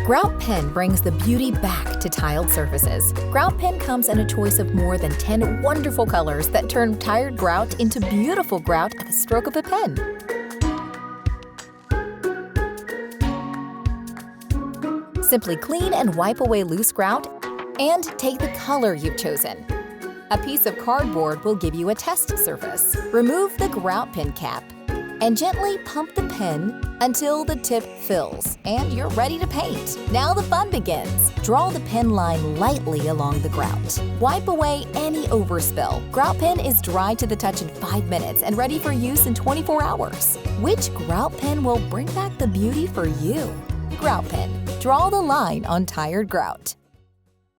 Grout Pen brings the beauty back to tiled surfaces. Grout Pen comes in a choice of more than 10 wonderful colors that turn tired grout into beautiful grout at the stroke of a pen. Simply clean and wipe away loose grout and take the color you've chosen. A piece of cardboard will give you a test surface. Remove the grout pen cap and gently pump the pen until the tip fills and you're ready to paint. Now the fun begins. Draw the pen line lightly along the grout. Wipe away any overspill. Grout pen is dry to the touch in 5 minutes and ready for use in 24 hours. Which grout pen will bring back the beauty for you? Grout Pen. Draw the line on tired grout.